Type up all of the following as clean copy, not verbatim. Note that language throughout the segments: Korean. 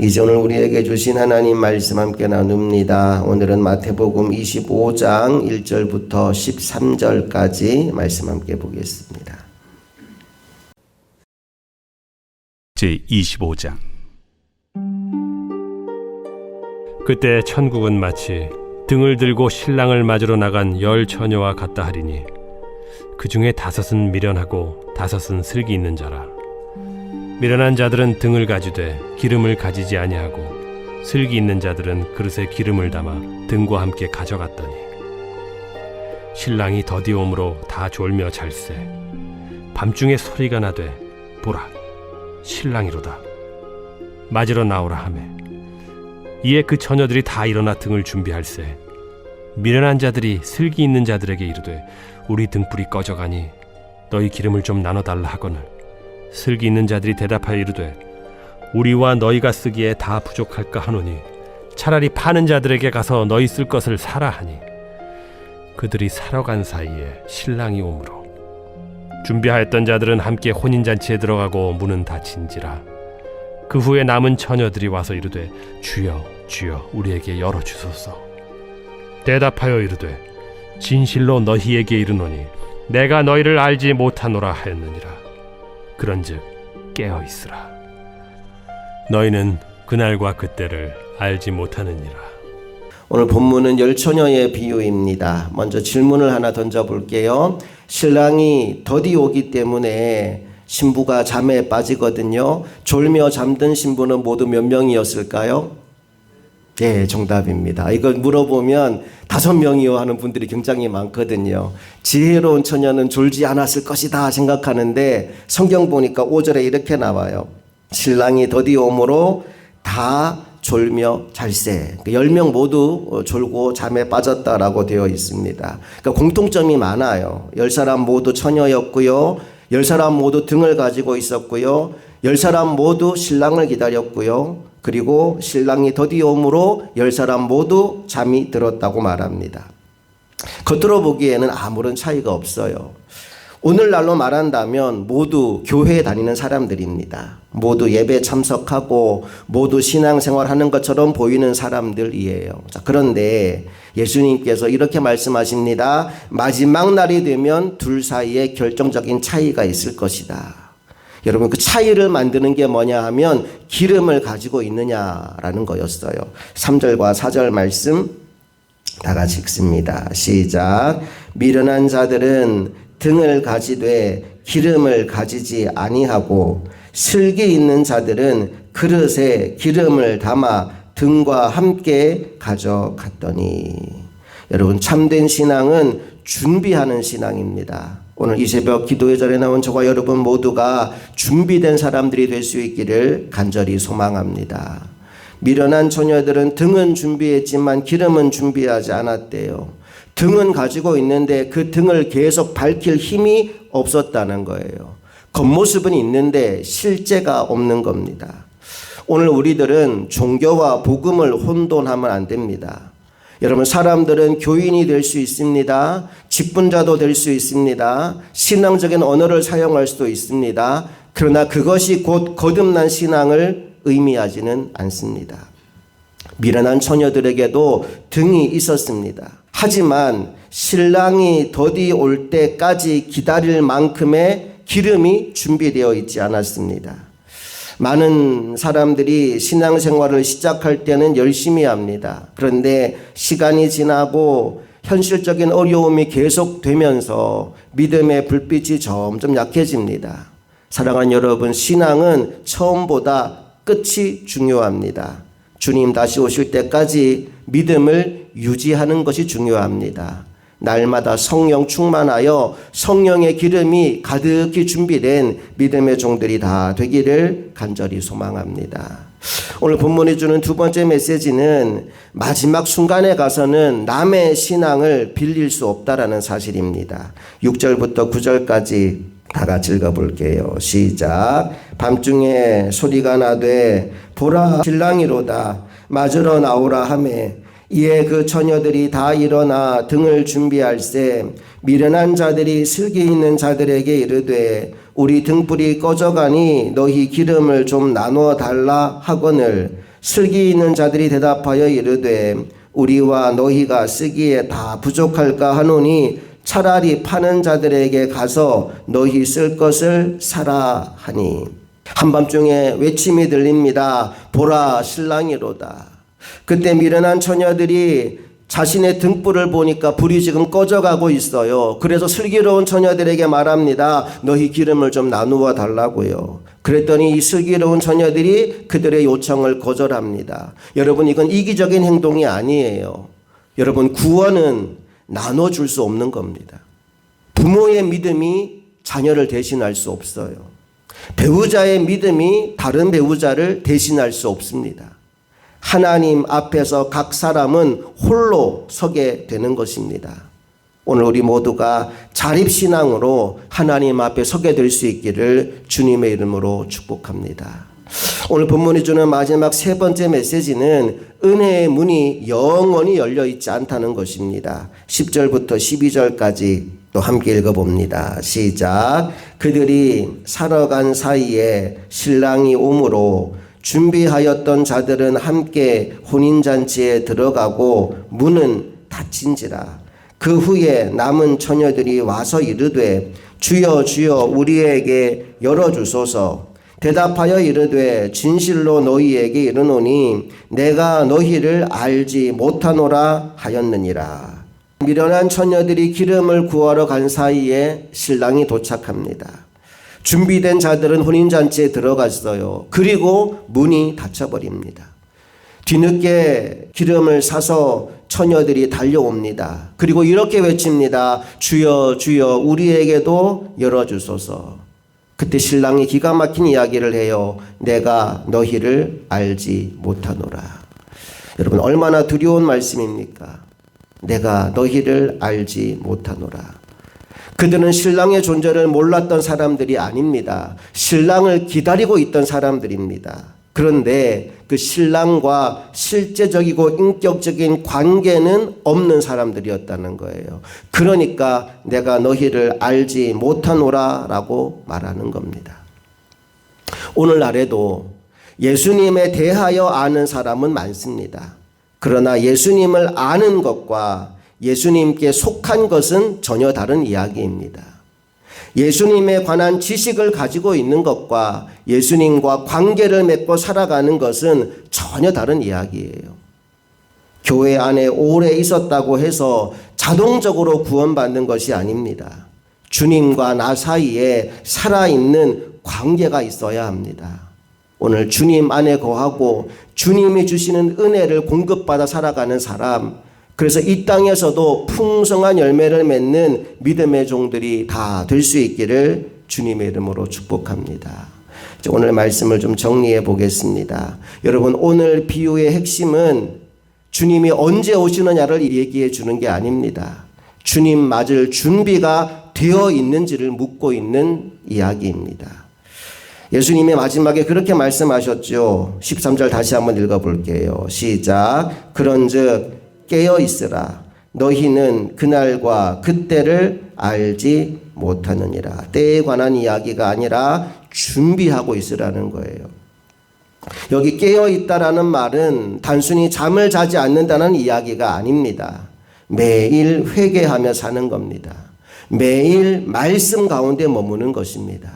이제 오늘 우리에게 주신 하나님 말씀 함께 나눕니다. 오늘은 마태복음 25장 1절부터 13절까지 말씀 함께 보겠습니다. 제25장. 그때 천국은 마치 등을 들고 신랑을 맞으러 나간 10 처녀와 같다 하리니 그 중에 5은 미련하고 5은 슬기 있는 자라. 미련한 자들은 등을 가지되 기름을 가지지 아니하고 슬기 있는 자들은 그릇에 기름을 담아 등과 함께 가져갔더니 신랑이 더디옴으로 다 졸며 잘세. 밤중에 소리가 나되 보라 신랑이로다 맞으러 나오라 하매 이에 그 처녀들이 다 일어나 등을 준비할세. 미련한 자들이 슬기 있는 자들에게 이르되 우리 등불이 꺼져가니 너희 기름을 좀 나눠달라 하거늘 슬기 있는 자들이 대답하여 이르되 우리와 너희가 쓰기에 다 부족할까 하노니 차라리 파는 자들에게 가서 너희 쓸 것을 사라 하니 그들이 사러 간 사이에 신랑이 오므로 준비하였던 자들은 함께 혼인잔치에 들어가고 문은 닫힌지라. 그 후에 남은 처녀들이 와서 이르되 주여 주여 우리에게 열어주소서. 대답하여 이르되 진실로 너희에게 이르노니 내가 너희를 알지 못하노라 하였느니라. 그런즉 깨어있으라. 너희는 그날과 그때를 알지 못하느니라. 오늘 본문은 10 처녀의 비유입니다. 먼저 질문을 하나 던져볼게요. 신랑이 더디 오기 때문에 신부가 잠에 빠지거든요. 졸며 잠든 신부는 모두 몇 명이었을까요? 네, 정답입니다. 이걸 물어보면 5명이요 하는 분들이 굉장히 많거든요. 지혜로운 처녀는 졸지 않았을 것이다 생각하는데 성경 보니까 5절에 이렇게 나와요. 신랑이 더디 오므로 다 졸며 잘세. 10명 모두 졸고 잠에 빠졌다라고 되어 있습니다. 그러니까 공통점이 많아요. 10사람 모두 처녀였고요. 10사람 모두 등을 가지고 있었고요. 10사람 모두 신랑을 기다렸고요. 그리고 신랑이 더디 오므로 10사람 모두 잠이 들었다고 말합니다. 겉으로 보기에는 아무런 차이가 없어요. 오늘날로 말한다면 모두 교회에 다니는 사람들입니다. 모두 예배 참석하고 모두 신앙생활하는 것처럼 보이는 사람들이에요. 자, 그런데 예수님께서 이렇게 말씀하십니다. 마지막 날이 되면 둘 사이에 결정적인 차이가 있을 것이다. 여러분, 그 차이를 만드는 게 뭐냐 하면 기름을 가지고 있느냐라는 거였어요. 3절과 4절 말씀 다 같이 읽습니다. 시작. 미련한 자들은 등을 가지되 기름을 가지지 아니하고 슬기 있는 자들은 그릇에 기름을 담아 등과 함께 가져갔더니. 여러분, 참된 신앙은 준비하는 신앙입니다. 오늘 이 새벽 기도의 자리에 나온 저와 여러분 모두가 준비된 사람들이 될 수 있기를 간절히 소망합니다. 미련한 처녀들은 등은 준비했지만 기름은 준비하지 않았대요. 등은 가지고 있는데 그 등을 계속 밝힐 힘이 없었다는 거예요. 겉모습은 있는데 실제가 없는 겁니다. 오늘 우리들은 종교와 복음을 혼돈하면 안 됩니다. 여러분, 사람들은 교인이 될 수 있습니다. 직분자도 될 수 있습니다. 신앙적인 언어를 사용할 수도 있습니다. 그러나 그것이 곧 거듭난 신앙을 의미하지는 않습니다. 미련한 처녀들에게도 등이 있었습니다. 하지만 신랑이 더디 올 때까지 기다릴 만큼의 기름이 준비되어 있지 않았습니다. 많은 사람들이 신앙생활을 시작할 때는 열심히 합니다. 그런데 시간이 지나고 현실적인 어려움이 계속되면서 믿음의 불빛이 점점 약해집니다. 사랑하는 여러분, 신앙은 처음보다 끝이 중요합니다. 주님 다시 오실 때까지 믿음을 유지하는 것이 중요합니다. 날마다 성령 충만하여 성령의 기름이 가득히 준비된 믿음의 종들이 다 되기를 간절히 소망합니다. 오늘 본문이 주는 두 번째 메시지는 마지막 순간에 가서는 남의 신앙을 빌릴 수 없다라는 사실입니다. 6절부터 9절까지 다 같이 읽어볼게요. 시작. 밤중에 소리가 나되 보라 신랑이로다 맞으러 나오라 하매 이에 그 처녀들이 다 일어나 등을 준비할세. 미련한 자들이 슬기 있는 자들에게 이르되 우리 등불이 꺼져가니 너희 기름을 좀 나누어 달라 하거늘 슬기 있는 자들이 대답하여 이르되 우리와 너희가 쓰기에 다 부족할까 하노니 차라리 파는 자들에게 가서 너희 쓸 것을 사라 하니. 한밤중에 외침이 들립니다. 보라, 신랑이로다. 그때 미련한 처녀들이 자신의 등불을 보니까 불이 지금 꺼져가고 있어요. 그래서 슬기로운 처녀들에게 말합니다. 너희 기름을 좀 나누어 달라고요. 그랬더니 이 슬기로운 처녀들이 그들의 요청을 거절합니다. 여러분, 이건 이기적인 행동이 아니에요. 여러분, 구원은 나눠줄 수 없는 겁니다. 부모의 믿음이 자녀를 대신할 수 없어요. 배우자의 믿음이 다른 배우자를 대신할 수 없습니다. 하나님 앞에서 각 사람은 홀로 서게 되는 것입니다. 오늘 우리 모두가 자립신앙으로 하나님 앞에 서게 될 수 있기를 주님의 이름으로 축복합니다. 오늘 본문이 주는 마지막 세 번째 메시지는 은혜의 문이 영원히 열려 있지 않다는 것입니다. 10절부터 12절까지 또 함께 읽어봅니다. 시작. 그들이 살아간 사이에 신랑이 오므로 준비하였던 자들은 함께 혼인잔치에 들어가고 문은 닫힌지라. 그 후에 남은 처녀들이 와서 이르되 주여 주여 우리에게 열어주소서. 대답하여 이르되 진실로 너희에게 이르노니 내가 너희를 알지 못하노라 하였느니라. 미련한 처녀들이 기름을 구하러 간 사이에 신랑이 도착합니다. 준비된 자들은 혼인잔치에 들어갔어요. 그리고 문이 닫혀버립니다. 뒤늦게 기름을 사서 처녀들이 달려옵니다. 그리고 이렇게 외칩니다. 주여 주여 우리에게도 열어주소서. 그때 신랑이 기가 막힌 이야기를 해요. 내가 너희를 알지 못하노라. 여러분, 얼마나 두려운 말씀입니까? 내가 너희를 알지 못하노라. 그들은 신랑의 존재를 몰랐던 사람들이 아닙니다. 신랑을 기다리고 있던 사람들입니다. 그런데 그 신랑과 실제적이고 인격적인 관계는 없는 사람들이었다는 거예요. 그러니까 내가 너희를 알지 못하노라 라고 말하는 겁니다. 오늘날에도 예수님에 대하여 아는 사람은 많습니다. 그러나 예수님을 아는 것과 예수님께 속한 것은 전혀 다른 이야기입니다. 예수님에 관한 지식을 가지고 있는 것과 예수님과 관계를 맺고 살아가는 것은 전혀 다른 이야기예요. 교회 안에 오래 있었다고 해서 자동적으로 구원받는 것이 아닙니다. 주님과 나 사이에 살아있는 관계가 있어야 합니다. 오늘 주님 안에 거하고 주님이 주시는 은혜를 공급받아 살아가는 사람, 그래서 이 땅에서도 풍성한 열매를 맺는 믿음의 종들이 다 될 수 있기를 주님의 이름으로 축복합니다. 오늘 말씀을 좀 정리해 보겠습니다. 여러분, 오늘 비유의 핵심은 주님이 언제 오시느냐를 얘기해 주는 게 아닙니다. 주님 맞을 준비가 되어 있는지를 묻고 있는 이야기입니다. 예수님의 마지막에 그렇게 말씀하셨죠. 13절 다시 한번 읽어볼게요. 시작. 그런즉 깨어 있으라. 너희는 그날과 그때를 알지 못하느니라. 때에 관한 이야기가 아니라 준비하고 있으라는 거예요. 여기 깨어 있다라는 말은 단순히 잠을 자지 않는다는 이야기가 아닙니다. 매일 회개하며 사는 겁니다. 매일 말씀 가운데 머무는 것입니다.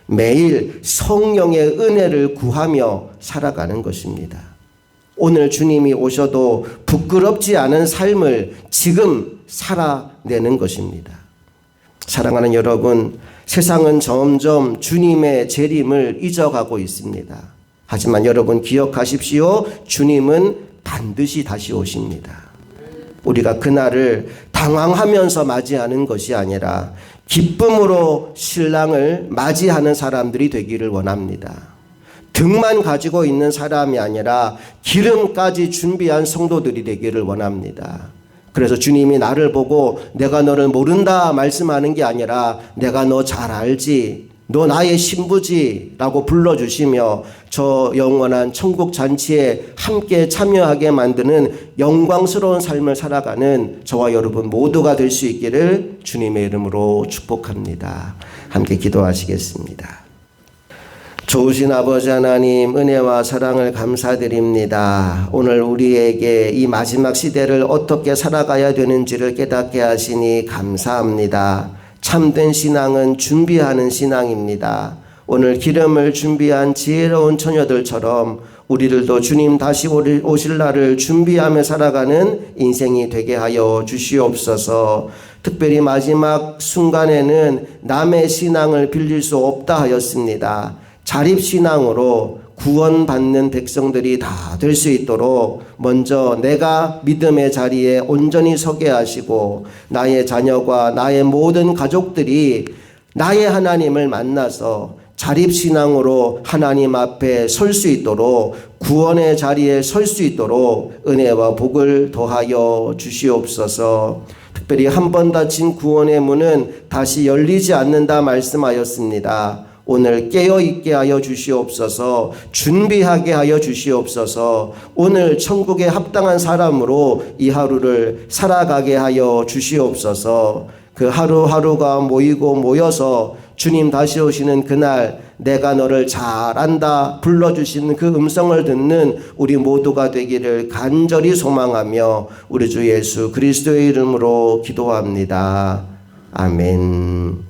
매일 성령의 은혜를 구하며 살아가는 것입니다. 오늘 주님이 오셔도 부끄럽지 않은 삶을 지금 살아내는 것입니다. 사랑하는 여러분, 세상은 점점 주님의 재림을 잊어가고 있습니다. 하지만 여러분 기억하십시오. 주님은 반드시 다시 오십니다. 우리가 그날을 당황하면서 맞이하는 것이 아니라 기쁨으로 신랑을 맞이하는 사람들이 되기를 원합니다. 등만 가지고 있는 사람이 아니라 기름까지 준비한 성도들이 되기를 원합니다. 그래서 주님이 나를 보고 내가 너를 모른다 말씀하는 게 아니라 내가 너 잘 알지, 너 나의 신부지 라고 불러주시며 저 영원한 천국 잔치에 함께 참여하게 만드는 영광스러운 삶을 살아가는 저와 여러분 모두가 될 수 있기를 주님의 이름으로 축복합니다. 함께 기도하시겠습니다. 좋으신 아버지 하나님, 은혜와 사랑을 감사드립니다. 오늘 우리에게 이 마지막 시대를 어떻게 살아가야 되는지를 깨닫게 하시니 감사합니다. 참된 신앙은 준비하는 신앙입니다. 오늘 기름을 준비한 지혜로운 처녀들처럼 우리들도 주님 다시 오실 날을 준비하며 살아가는 인생이 되게 하여 주시옵소서. 특별히 마지막 순간에는 남의 신앙을 빌릴 수 없다 하였습니다. 자립신앙으로 구원받는 백성들이 다 될 수 있도록 먼저 내가 믿음의 자리에 온전히 서게 하시고 나의 자녀과 나의 모든 가족들이 나의 하나님을 만나서 자립신앙으로 하나님 앞에 설 수 있도록 구원의 자리에 설 수 있도록 은혜와 복을 더하여 주시옵소서. 특별히 한 번 닫힌 구원의 문은 다시 열리지 않는다 말씀하였습니다. 오늘 깨어있게 하여 주시옵소서. 준비하게 하여 주시옵소서. 오늘 천국에 합당한 사람으로 이 하루를 살아가게 하여 주시옵소서. 그 하루하루가 모여서 주님 다시 오시는 그날 내가 너를 잘 안다 불러주시는 그 음성을 듣는 우리 모두가 되기를 간절히 소망하며 우리 주 예수 그리스도의 이름으로 기도합니다. 아멘.